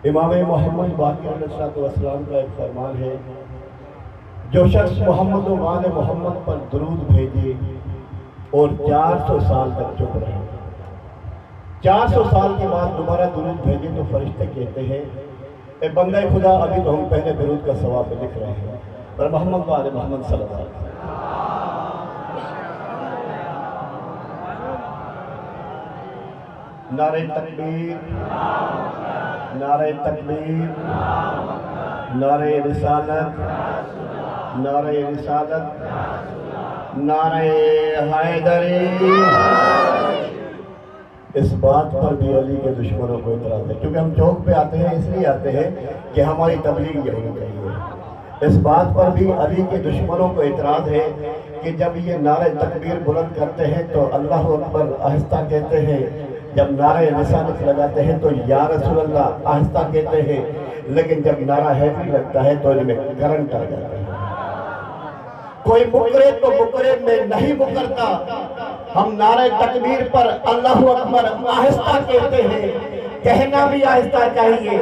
امام محمد باقر علیہ السلام کا ایک فرمان ہے، جو شخص محمد و آل محمد پر درود بھیجے اور 400 سال تک چپ رہے، 400 سال کے بعد دوبارہ درود بھیجے تو فرشتے کہتے ہیں اے بندہ خدا، ابھی تو ہم پہلے درود کا ثواب لکھ رہے ہیں، پر محمد و آل محمد صلی اللہ علیہ وسلم۔ نعرہ تکبیر، نعرہ تکبیر، نعرہ رسالت، نعرہ رسالت، نعرہ حیدری۔ اس بات پر بھی علی کے دشمنوں کو اعتراض ہے، کیونکہ ہم چوک پہ آتے ہیں اس لیے آتے ہیں کہ ہماری تبلیغ یہ ہونی چاہیے۔ اس بات پر بھی علی کے دشمنوں کو اعتراض ہے کہ جب یہ نعرہ تکبیر بلند کرتے ہیں تو اللہ اکبر آہستہ کہتے ہیں، جب نعرہ رسالت لگاتے ہیں تو یا رسول اللہ آہستہ کہتے ہیں، لیکن جب نعرہ حیدری لگتا ہے تو ان میں کرنٹ آ جاتا ہے۔ کوئی مکرے تو مکرے میں نہیں مکرتا، ہم نعرہ تکبیر پر اللہ اکبر آہستہ کہتے ہیں، کہنا بھی آہستہ چاہیے۔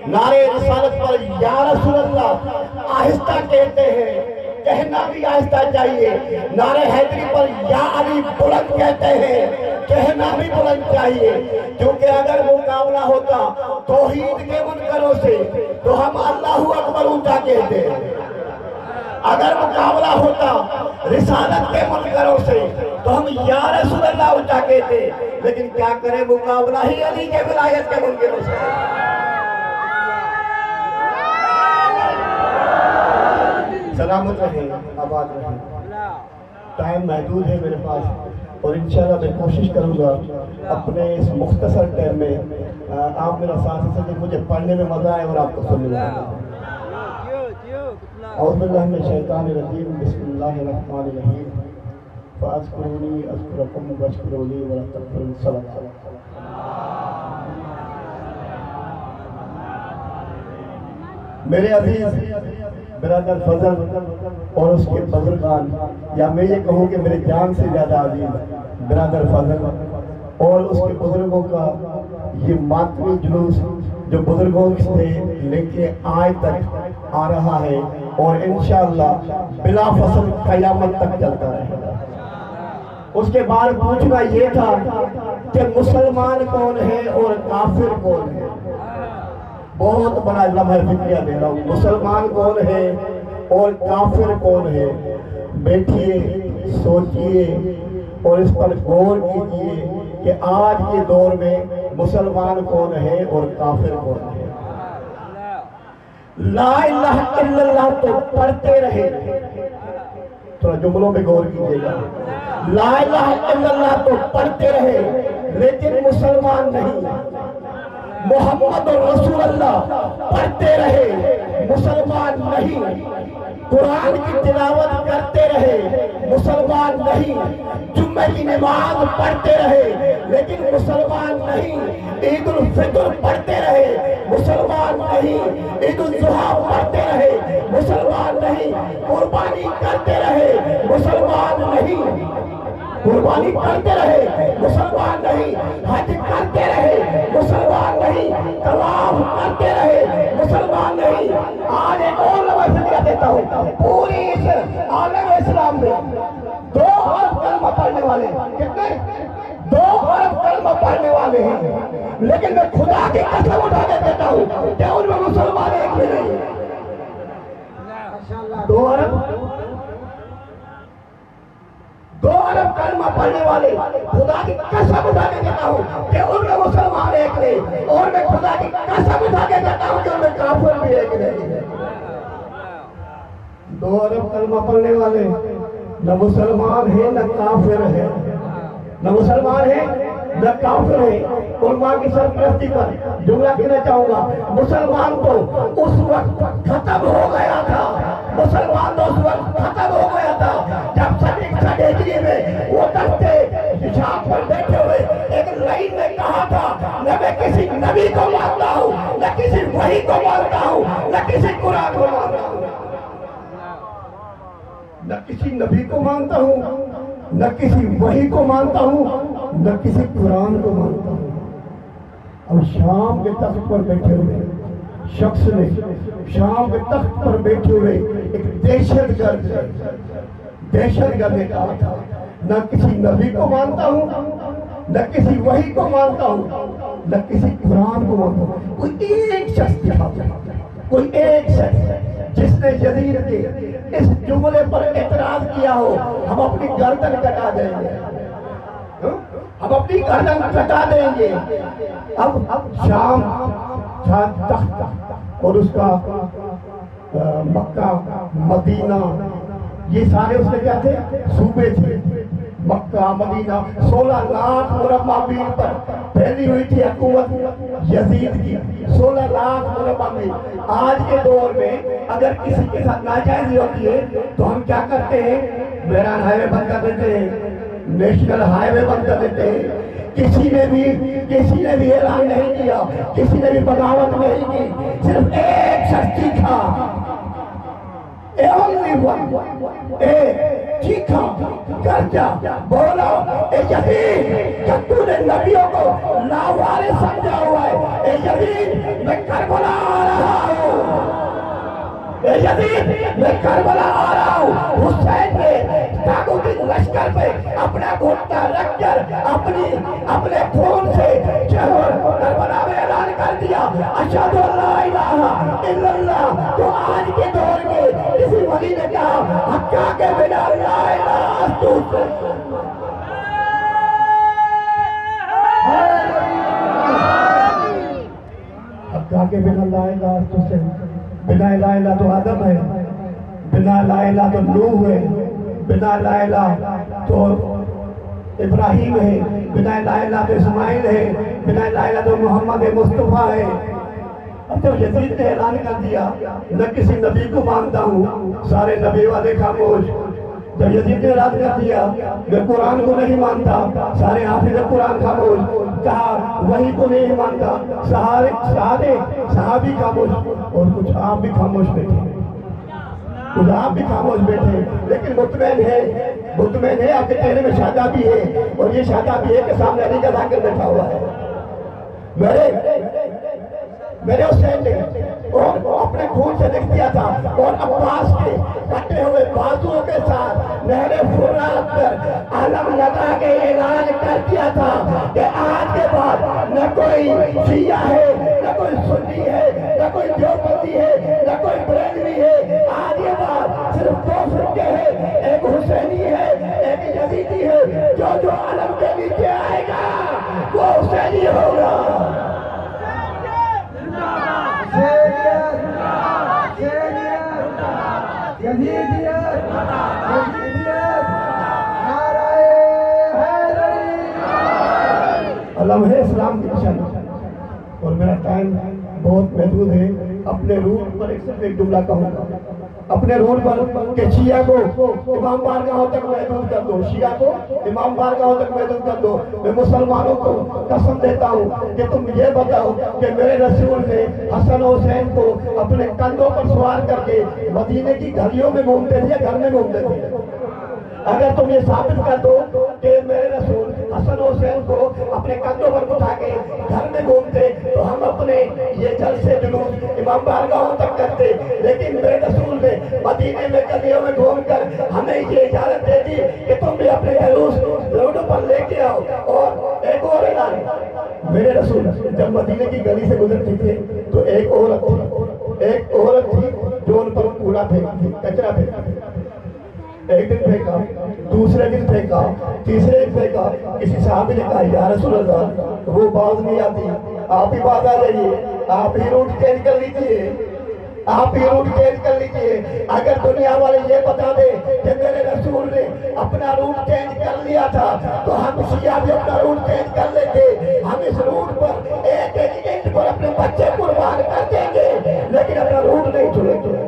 نعرہ رسالت پر یا رسول اللہ آہستہ کہتے ہیں، کہنا بھی آہستہ چاہیے۔ نعرہ حیدری پر یا علی بلند کہتے ہیں، کہنا بھی بلند چاہیے، کیونکہ اگر مقابلہ ہوتا توحید کے منکروں سے تو ہم اللہ اکبر اونچا کہتے ہیں، اگر مقابلہ ہوتا رسالت کے منکروں سے تو ہم یا رسول اللہ اونچا کہتے، لیکن کیا کریں، مقابلہ ہی علی کے ولایت کے منکروں سے۔ سلامت رہیں، آباد رہیں۔ ٹائم محدود ہے میرے پاس، اور انشاءاللہ میں کوشش کروں گا اپنے اس مختصر ٹائم میں آپ میرا ساتھ سے مجھے پڑھنے میں مزہ آئے اور آپ کو سننے میں مزہ آئے۔ اعوذ باللہ من الشیطان الرجیم، بسم اللہ الرحمن الرحیم، فاذکرونی اذکرکم واشکروا ولا تکفرون۔ صلی اللہ علیہ وسلم۔ میرے عزیز برادر فضل اور اس کے بزرگان، یا میں یہ کہوں کہ میرے جان سے زیادہ عزیز برادر فضل اور اس کے بزرگوں کا یہ ماتمی جلوس جو بزرگوں سے لے کے آج تک آ رہا ہے اور انشاءاللہ بلا فصل قیامت تک چلتا رہے گا۔ اس کے بعد پوچھنا یہ تھا کہ مسلمان کون ہے اور کافر کون ہے۔ بہت بڑا لمحہ فکریہ دے رہا ہوں، مسلمان کون ہے اور کافر کون ہے۔ بیٹھیے، سوچئے اور اس پر غور کیجئے کہ آج کے دور میں مسلمان کون ہے اور کافر کون ہے۔ لا الہ الا اللہ تو پڑھتے رہے، تھوڑا جملوں میں غور کیجئے گا، لا الہ الا اللہ تو پڑھتے رہے لیکن مسلمان نہیں۔ محمد رسول اللہ پڑھتے رہے، مسلمان نہیں۔ قرآن کی تلاوت کرتے رہے، مسلمان نہیں۔ جمعہ کی نماز پڑھتے رہے لیکن مسلمان نہیں۔ عید الفطر پڑھتے رہے، مسلمان نہیں۔ عید الاضحیٰ پڑھتے رہے، مسلمان نہیں۔ قربانی کرتے رہے، مسلمان نہیں۔ قربانی کرتے رہے، مسلمان نہیں۔ حج کرتے رہے، مسلمان نہیں۔ طواف کرتے رہے، مسلمان نہیں۔ آج ایک اور لمحہ فکریہ دیتا ہوں، پوری اس عالم اسلام میں 2 ارب کلمہ پڑھنے والے، کتنے؟ 2 ارب کلمہ پڑھنے والے ہیں، لیکن میں خدا کی قسم اٹھا کے دیتا ہوں کہ ان میں مسلمان ایک بھی نہیں۔ 2 ارب کلمہ پڑھنے والے، خدا کی قسم اٹھا کے کہتا ہوں کہ ان میں مسلمان ایک نہیں، اور میں خدا کی قسم اٹھا کے کہتا ہوں کہ ان میں کافر بھی ایک نہیں۔ 2 ارب کلمہ پڑھنے والے نہ مسلمان ہیں نہ کافر ہیں، نہ مسلمان ہیں نہ کافر ہیں۔ علماء کی سرپرستی پر جملہ کہنا چاہوں گا، مسلمان تو اس وقت ختم ہو گیا تھا، مسلمان تو اس وقت ختم ہو گیا تھا جب ہجری میں وہ تختے شام پر بیٹھے ہوئے ایک لائن میں کہا تھا، نہ میں کسی نبی کو مانتا ہوں، نہ کسی وحی کو مانتا ہوں، نہ کسی قرآن کو مانتا ہوں، نہ کسی نبی کو مانتا ہوں، نہ کسی وحی کو مانتا ہوں، نہ کسی قرآن کو مانتا ہوں۔ اور شام کے تخت پر بیٹھے ہوئے شخص نے شام کے تخت پر بیٹھے ہوئے ایک دہشت گرد نے کہا تھا نہ کسی نبی کو مانتا ہوں، نہ کسی وحی کو مانتا ہوں، نہ کسی قرآن کو مانتا ہوں. کوئی ایک شخص دکھاتا، کوئی ایک شخص جس نے یزید کے اس جملے پر اعتراض کیا ہو. ہم اپنی گردن کٹا دیں گے، ہم اپنی گردن کٹا دیں گے. اب شام تخت اور اس کا مکہ مدینہ یہ سارے اس کے کیا تھے؟ صوبے تھے. مکہ مدینہ 16 لاکھ مربع میل پر پھیلی ہوئی تھی حکومت یزید کی. 16 لاکھ مربع میل. آج کے دور میں اگر کسی کے ساتھ ناجائزی ہوتی ہے تو ہم کیا کرتے ہیں؟ میران ہائی وے بند کر دیتے ہیں، نیشنل ہائی وے بند کر دیتے ہیں. کسی نے بھی اعلان نہیں کیا، کسی نے بھی بغاوت نہیں کی. صرف ایک شخص چیخا، چیخا کر جا بولا اے یزید کہ تو نے نبیوں کو لاوارث سمجھا ہوا ہے. اے یزید میں کربلا آ رہا ہوں، اے یزید میں کربلا آ رہا ہوں. حسین نے تاغوتی لشکر پہ اپنا گھٹنا رکھ کر اپنے خون سے کربلا میں اعلان کر دیا اشہد ان لا الہ الا اللہ. تو آج کے دور میں کسی ولی نے کہا حقا کے بنا لا الہ الا حقا کے بنا لا الہ الا، بنا لا الہ تو آدم ہے، بنا لا الہ تو نوح ہے، بنا لا الہ تو ابراہیم ہے، بنا لا الہ تو اسماعیل ہے، بنا لا الہ تو محمد مصطفیٰ ہے. اب جب یزید نے اعلان کر دیا نہ کسی نبی کو مانتا ہوں، سارے نبی والے خاموش. جب یزید نے اعلان کر دیا میں قرآن کو نہیں مانتا، سارے حافظ قرآن خاموش. کہا وحی کو نہیں مانتا، صحابی خاموش. اور کچھ آپ بھی خاموش بیٹھے، کچھ آپ بھی خاموش بیٹھے. لیکن مطمئن ہے آپ کے چہرے میں شادابی ہے، اور یہ شادابی ہے کہ سامنے علی کا ذاکر بیٹھا ہوا ہے. میرے حسین نے اور اپنے خون سے لکھ دیا تھا اور عباس کے کٹے ہوئے بازوؤں کے ساتھ نہر فرات پر علم لگا کے اعلان کر دیا تھا کہ آج کے بعد نہ کوئی شیعہ ہے، نہ کوئی سنی ہے، نہ کوئی دیوبندی ہے، نہ کوئی بریلوی ہے. آج کے بعد صرف 2 فرقے ہیں، ایک حسینی ہے، ایک یزیدی ہے. جو علم کے نیچے آئے گا وہ حسینی ہوگا. علم ہے اسلام کی نشانی. اور میرا ٹائم بہت محدود ہے. اپنے روح پر ایک جملہ کہوں گا، اپنے روح پر کہ شیعہ کو امام بارگاہوں تک محدود کر دو، شیعہ کو امام بارگاہوں تک محدود کر دو. میں مسلمانوں کو قسم دیتا ہوں کہ تم یہ بتاؤ کہ میرے رسول نے حسن و حسین کو اپنے کندھوں پر سوار کر کے مدینے کی گھڑیوں میں گھومتے تھے یا گھر میں گھومتے تھے؟ اگر تم یہ ثابت کر دو کہ میرے رسول حسن و حسین کو اپنے کندھوں پر اٹھا کے گھر میں گھومتے تو ہم اپنے یہ جلسے جلوس امام بارگاہوں تک کرتے. لیکن میرے رسول نے مدینے میں گلیوں میں گھوم کر ہمیں یہ اجازت دے دی کہ تم بھی اپنے جلوس روڈوں پر لے کے آؤ. اور ایک اور اعلان، میرے رسول جب مدینے کی گلی سے گزرتے تھے تو ایک عورت تھی جو ان پر کوڑا پھینکتی، کچرا پھینکتی. ایک دن پھینکا، دوسرے دن پھینکا، تیسرے دن پھینکا. کسی صحابی نے کہا یا رسول اللہ وہ باز نہیں آتی، آپ ہی باز آ جائیے، آپ ہی روٹ چینج کر لیجیے، آپ ہی روٹ چینج کر لیجیے. اگر دنیا والے یہ بتا دے کہ میرے رسول نے اپنا روٹ چینج کر لیا تھا تو ہم شیعہ بھی اپنا روٹ چینج کر لیتے. ہم اس روٹ پر ایک انچ پر اپنے بچے قربان کر دیں گے لیکن اپنا روٹ نہیں چھوڑیں گے.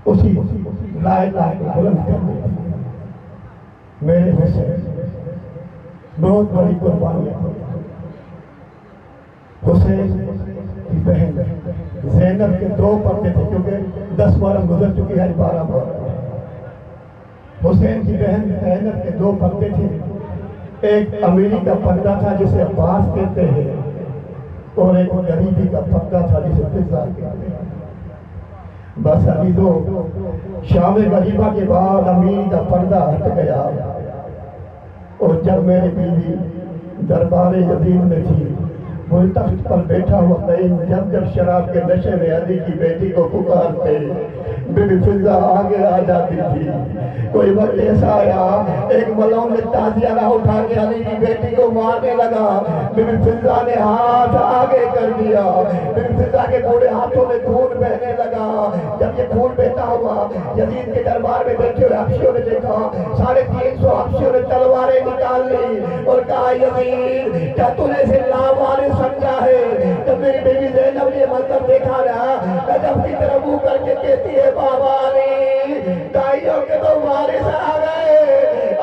اسی لا الہ کو بلند کر دیا. میرے حسین بہت بڑی قربانی ہے. حسین کی بہن زینب کے 2 پردے تھے کیونکہ 10 برس گزر چکی ہے، 12 برس. حسین کی بہن زینب کے دو پردے تھے، ایک امیری کا پردہ تھا جسے عباس کہتے ہیں، اور ایک غریبی کا پردہ تھا جسے فضا کہتے ہیں۔ بس ابھی دو شام غریبہ کے بعد امیری کا پردہ ہٹ گیا، اور جب میری بیوی دربار یزید میں تھی، وہ تخت پر بیٹھا ہوا قیم جب شراب کے نشے میں علی کی بیٹی کو پکارتے، بی بی فضا آگے آ جاتی تھی۔ کوئی وقت ایسا آیا، ایک ملعون نے تازیانہ اٹھا کے علی کی بیٹی کو مارنے لگا، بی بی فضا نے ہاتھ آگے کر دیا، بی بی فضا کے بوڑھے ہاتھوں میں خون بہنے لگا۔ جب یہ خون بہتا ہوا یزید کے دربار میں بیٹھے ہوئے حبشیوں نے دیکھا، 350 حبشیوں نے تلواریں نکال لی اور کہا یزید کیا تو نے اسے لاوارث سمجھا ہے؟ جب میری بیوی زینب نے یہ منظر دیکھا نا، نجف کی طرف منہ کر کے کہتی ہے بابا علی دائیوں کے تو وارث آ گئے،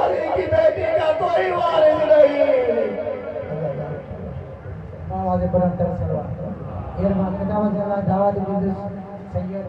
علی کی بیٹی کا کوئی وارث نہیں۔ آواز بلند کر سلوات۔ یہ دعوت سید